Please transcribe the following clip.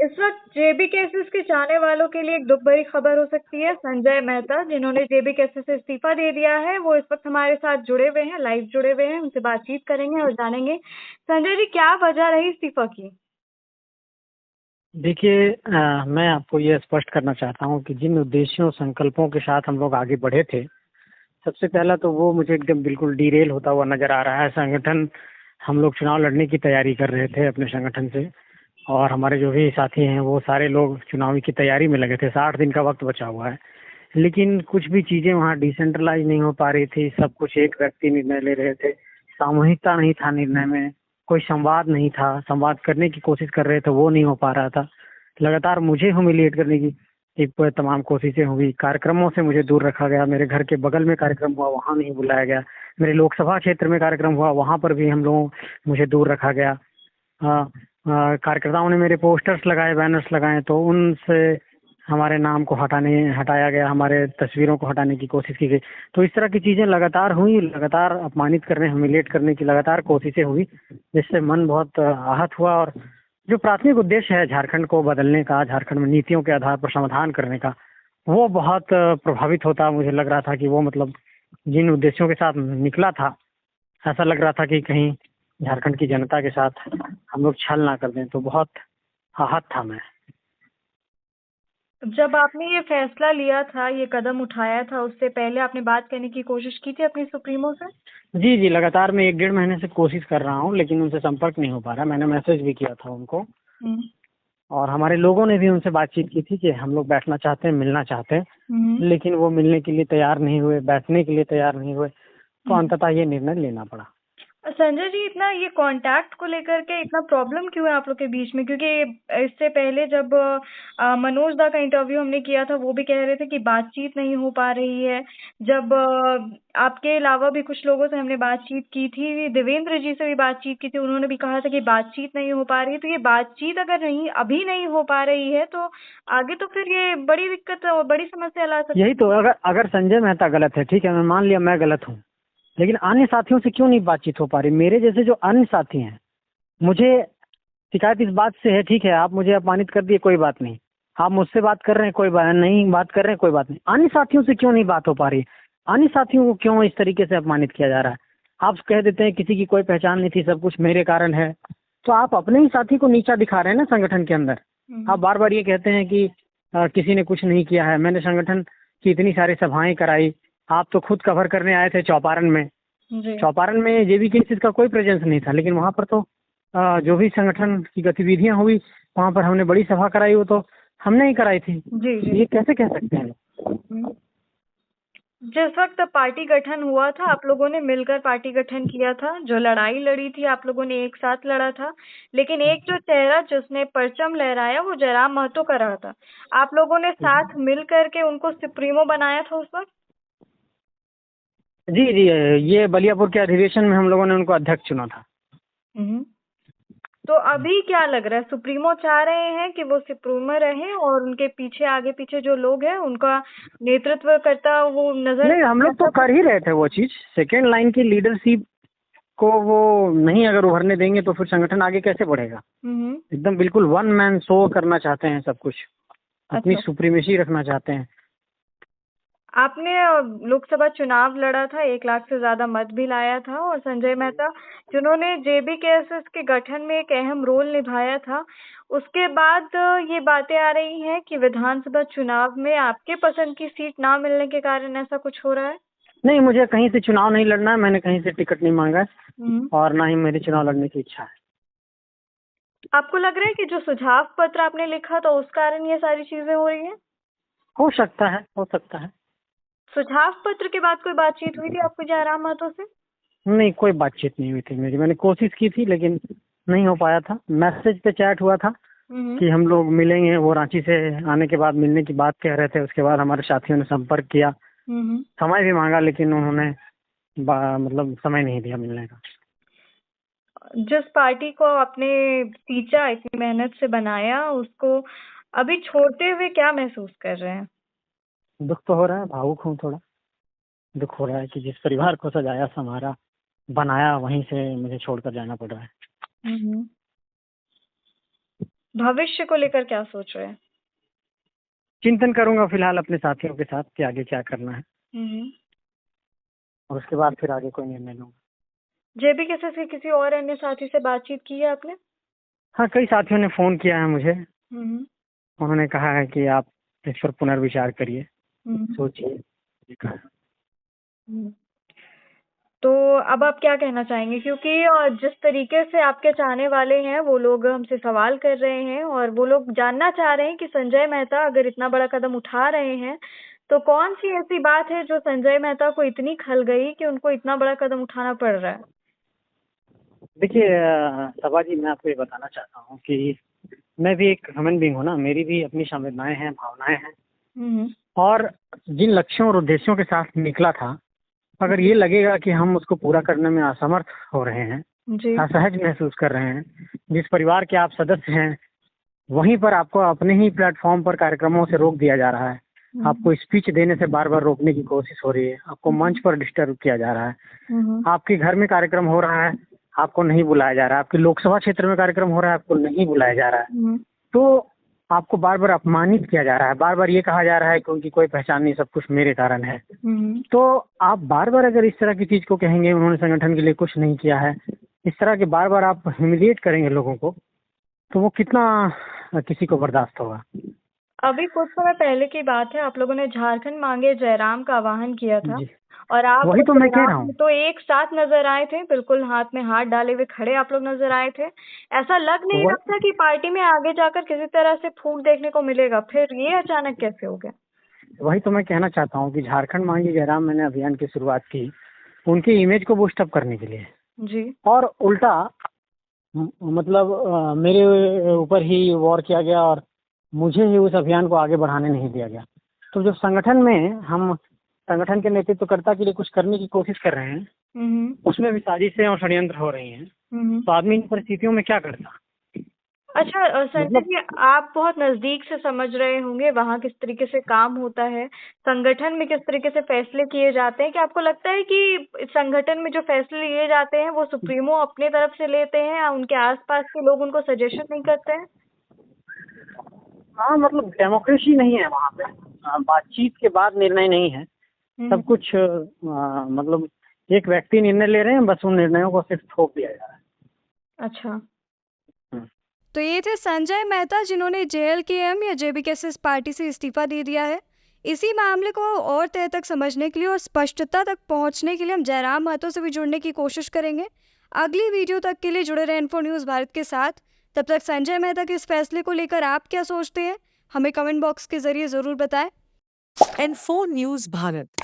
इस वक्त जेबी केसेस के चाहने वालों के लिए एक दुख भरी खबर हो सकती है। संजय मेहता, जिन्होंने जेबी केसेस से इस्तीफा दे दिया है, वो इस वक्त हमारे साथ जुड़े हुए हैं, लाइव जुड़े हुए हैं। उनसे बातचीत करेंगे और जानेंगे, संजय जी, क्या वजह रही इस्तीफा की? देखिए, मैं आपको ये स्पष्ट करना चाहता हूँ कि जिन उद्देश्यों संकल्पों के साथ हम लोग आगे बढ़े थे, सबसे पहला तो वो मुझे एकदम बिल्कुल डीरेल होता हुआ नजर आ रहा है। संगठन, हम लोग चुनाव लड़ने की तैयारी कर रहे थे अपने संगठन से, और हमारे जो भी साथी हैं वो सारे लोग चुनावी की तैयारी में लगे थे। 60 दिन का वक्त बचा हुआ है, लेकिन कुछ भी चीजें वहाँ डिसेंट्रलाइज नहीं हो पा रही थी। सब कुछ एक व्यक्ति निर्णय ले रहे थे, सामूहिकता नहीं था निर्णय में, कोई संवाद नहीं था। संवाद करने की कोशिश कर रहे थे, वो नहीं हो पा रहा था। लगातार मुझे ह्यूमिलिएट करने की एक तमाम कोशिशें हुई। कार्यक्रमों से मुझे दूर रखा गया। मेरे घर के बगल में कार्यक्रम हुआ, वहाँ नहीं बुलाया गया। मेरे लोकसभा क्षेत्र में कार्यक्रम हुआ, वहाँ पर भी हम लोगों मुझे दूर रखा गया। कार्यकर्ताओं ने मेरे पोस्टर्स लगाए, बैनर्स लगाए, तो उनसे हमारे नाम को हटाया गया, हमारे तस्वीरों को हटाने की कोशिश की गई। तो इस तरह की चीजें लगातार हुई, लगातार अपमानित करने, ह्यूमिलिएट करने की लगातार कोशिशें हुई, जिससे मन बहुत आहत हुआ। और जो प्राथमिक उद्देश्य है झारखंड को बदलने का, झारखंड में नीतियों के आधार पर समाधान करने का, वो बहुत प्रभावित होता। मुझे लग रहा था कि वो मतलब जिन उद्देश्यों के साथ निकला था, ऐसा लग रहा था कि कहीं झारखंड की जनता के साथ हम लोग छल ना कर दें। तो बहुत आहत था मैं। जब आपने ये फैसला लिया था, ये कदम उठाया था, उससे पहले आपने बात करने की कोशिश की थी अपनी सुप्रीमो से? जी जी, लगातार मैं 1 डेढ़ महीने से कोशिश कर रहा हूँ, लेकिन उनसे संपर्क नहीं हो पा रहा। मैंने मैसेज भी किया था उनको, हम्म। और हमारे लोगों ने भी उनसे बातचीत की थी कि हम लोग बैठना चाहते हैं, मिलना चाहते हैं, लेकिन वो मिलने के लिए तैयार नहीं हुए, बैठने के लिए तैयार नहीं हुए। तो अंततः ये निर्णय लेना पड़ा। संजय जी, इतना ये कांटेक्ट को लेकर के इतना प्रॉब्लम क्यों है आप लोग के बीच में? क्योंकि इससे पहले जब मनोज दा का इंटरव्यू हमने किया था, वो भी कह रहे थे कि बातचीत नहीं हो पा रही है। जब आपके अलावा भी कुछ लोगों से हमने बातचीत की थी, देवेंद्र जी से भी बातचीत की थी, उन्होंने भी कहा था कि बातचीत नहीं हो पा रही है। तो ये बातचीत अगर अभी नहीं हो पा रही है, तो आगे तो फिर ये बड़ी दिक्कत और बड़ी समस्या ला सकती है। यही तो, अगर अगर संजय मेहता गलत है, ठीक है, मैं मान लिया मैं गलत हूँ, लेकिन अन्य साथियों से क्यों नहीं बातचीत हो पा रही? मेरे जैसे जो अन्य साथी हैं, मुझे शिकायत इस बात से है, ठीक है, आप मुझे अपमानित कर दिए, कोई बात नहीं। आप मुझसे बात कर रहे हैं, कोई बात नहीं, बात कर रहे हैं, कोई बात नहीं। अन्य साथियों से क्यों नहीं बात हो पा रही? अन्य साथियों को क्यों इस तरीके से अपमानित किया जा रहा है? आप कह देते हैं किसी की कोई पहचान नहीं थी, सब कुछ मेरे कारण है। तो आप अपने ही साथी को नीचा दिखा रहे हैं ना संगठन के अंदर। आप बार बार ये कहते हैं कि किसी ने कुछ नहीं किया है। मैंने संगठन की इतनी सारी सभाएं कराई, आप तो खुद कवर करने आए थे चौपारण में। जी। चौपारण में जेबी केसेस का कोई प्रेजेंस नहीं था, लेकिन वहां पर तो जो भी संगठन की गतिविधियां हुई, वहां पर हमने बड़ी सभा कराई, वो तो हमने ही कराई थी। जी जी। ये कैसे कह सकते हैं? जिस वक्त पार्टी गठन हुआ था, आप लोगों ने मिलकर पार्टी गठन किया था। जो लड़ाई लड़ी थी, आप लोगों ने एक साथ लड़ा था। लेकिन एक जो चेहरा जिसने परचम लहराया, वो जयराम महतो का रहा था। आप लोगों ने साथ मिल करके उनको सुप्रीमो बनाया था उस वक्त। जी जी, ये बलियापुर के अधिवेशन में हम लोगों ने उनको अध्यक्ष चुना था। तो अभी क्या लग रहा है, सुप्रीमो चाह रहे हैं कि वो सुप्रीमो रहे और उनके पीछे, आगे पीछे जो लोग हैं, उनका नेतृत्व करता वो नजर? नहीं, हम लोग तो कर ही रहे थे वो चीज। सेकेंड लाइन की लीडरशिप को वो नहीं अगर उभरने देंगे तो फिर संगठन आगे कैसे बढ़ेगा? एकदम बिल्कुल वन मैन शो करना चाहते हैं, सब कुछ अपनी सुप्रीमेसी रखना चाहते हैं। आपने लोकसभा चुनाव लड़ा था, 1 लाख से ज्यादा मत भी लाया था, और संजय मेहता, जिन्होंने जेबी केसेस के गठन में एक अहम रोल निभाया था, उसके बाद ये बातें आ रही हैं कि विधानसभा चुनाव में आपके पसंद की सीट ना मिलने के कारण ऐसा कुछ हो रहा है। नहीं, मुझे कहीं से चुनाव नहीं लड़ना है, मैंने कहीं से टिकट नहीं मांगा है, और ना ही मेरी चुनाव लड़ने की इच्छा है। आपको लग रहा है कि जो सुझाव पत्र आपने लिखा था उस कारण ये सारी चीजें हो रही हैं? हो सकता है, हो सकता है। सुझाव पत्र के बाद कोई बातचीत हुई थी आपको जयराम महतो से? नहीं, कोई बातचीत नहीं हुई थी मेरी। मैंने कोशिश की थी, लेकिन नहीं हो पाया था। मैसेज पे चैट हुआ था कि हम लोग मिलेंगे। वो रांची से आने के बाद मिलने की बात कह रहे थे। उसके बाद हमारे साथियों ने संपर्क किया, समय भी मांगा, लेकिन उन्होंने मतलब समय नहीं दिया मिलने का। जिस पार्टी को आपने सींचा, इतनी मेहनत से बनाया, उसको अभी छोड़ते हुए क्या महसूस कर रहे हैं? दुख तो हो रहा है, भावुक हूँ थोड़ा। दुख हो रहा है कि जिस परिवार को सजाया, संवारा, बनाया, वहीं से मुझे छोड़कर जाना पड़ रहा है। भविष्य को लेकर क्या सोच रहे हैं? चिंतन करूंगा फिलहाल अपने साथियों के साथ कि आगे क्या करना है, हम्म। और उसके बाद फिर आगे कोई निर्णय लूंगा। जेबी केसेस के किसी और अन्य साथी से बातचीत की है आपने? हाँ, कई साथियों ने फोन किया है मुझे। हम्म। उन्होंने कहा है कि आप इस पर पुनर्विचार करिए, हम्म। सोचिए। हम्म। तो अब आप क्या कहना चाहेंगे, क्योंकि जिस तरीके से आपके चाहने वाले हैं वो लोग हमसे सवाल कर रहे हैं और वो लोग जानना चाह रहे हैं कि संजय मेहता अगर इतना बड़ा कदम उठा रहे हैं तो कौन सी ऐसी बात है जो संजय मेहता को इतनी खल गई कि उनको इतना बड़ा कदम उठाना पड़ रहा है? देखिए सभा जी, मैं आपको ये बताना चाहता हूँ कि मैं भी एक ह्यूमन बीइंग हूँ ना, मेरी भी अपनी संवेदनाएं हैं, भावनाएं हैं। हम्म। और जिन लक्ष्यों और उद्देश्यों के साथ निकला था, अगर ये लगेगा कि हम उसको पूरा करने में असमर्थ हो रहे हैं, जी। असहज महसूस कर रहे हैं, जिस परिवार के आप सदस्य हैं वहीं पर आपको अपने ही प्लेटफॉर्म पर कार्यक्रमों से रोक दिया जा रहा है, आपको स्पीच देने से बार बार रोकने की कोशिश हो रही है, आपको मंच पर डिस्टर्ब किया जा रहा है, हम्म। आपके घर में कार्यक्रम हो रहा है, आपको नहीं बुलाया जा रहा है, आपके लोकसभा क्षेत्र में कार्यक्रम हो रहा है, आपको नहीं बुलाया जा रहा है, हम्म। तो आपको बार बार अपमानित किया जा रहा है, बार बार ये कहा जा रहा है कि उनकी कोई पहचान नहीं, सब कुछ मेरे कारण है। हम्म। तो आप बार बार अगर इस तरह की चीज को कहेंगे, उन्होंने संगठन के लिए कुछ नहीं किया है, इस तरह के बार बार आप ह्यूमिलिएट करेंगे लोगों को, तो वो कितना किसी को बर्दाश्त होगा। अभी कुछ समय पहले की बात है, आप लोगों ने झारखंड मांगे जयराम का आह्वान किया था जी, और आप वही उस तो मैं कह रहा जयराम में हूँ। तो एक साथ नजर आए थे, बिल्कुल हाथ में हाथ डाले हुए खड़े आप लोग नजर आए थे। ऐसा लग नहीं वह, रहा था कि पार्टी में आगे जाकर किसी तरह से फूट देखने को मिलेगा, फिर ये अचानक कैसे हो गया? वही तो मैं कहना चाहता हूँ कि झारखंड मांगी जयराम मैंने अभियान की शुरुआत की उनकी इमेज को बूस्ट अप करने के लिए, जी। और उल्टा मतलब मेरे ऊपर ही वॉर किया गया और मुझे ही उस अभियान को आगे बढ़ाने नहीं दिया गया। तो जब संगठन में हम संगठन के नेतृत्वकर्ता के लिए कुछ करने की कोशिश कर रहे हैं, हम्म। उसमें भी साजिशें और षड्यंत्र हो रही हैं, हम्म। तो आदमी इन परिस्थितियों में क्या करता। अच्छा संजय मतलब जी, आप बहुत नजदीक से समझ रहे होंगे वहाँ किस तरीके से काम होता है, संगठन में किस तरीके से फैसले किए जाते हैं। क्या आपको लगता है कि संगठन में जो फैसले लिए जाते हैं वो सुप्रीमो अपने तरफ से लेते हैं या उनके आसपास के लोग उनको सजेशन नहीं करते हैं? हाँ, मतलब डेमोक्रेसी नहीं है वहाँ पे। बातचीत के बाद निर्णय नहीं है, सब कुछ मतलब एक व्यक्ति निर्णय ले रहे हैं, बस उन निर्णयों को सिर्फ थोप दिया जा रहा है। अच्छा। हम्म। तो ये थे संजय मेहता, जिन्होंने जेएलकेएम या जेबीकेएस पार्टी से इस्तीफा दे दिया है। इसी मामले को और तह तक समझने के लिए और स्पष्टता तक पहुंचने के लिए हम जयराम महतो से भी जुड़ने की कोशिश करेंगे। अगली वीडियो तक के लिए जुड़े रहे इन्फो न्यूज़ भारत के साथ। तब तक संजय मेहता के इस फैसले को लेकर आप क्या सोचते हैं, हमें कमेंट बॉक्स के जरिए ज़रूर बताएं। Info news Bharat.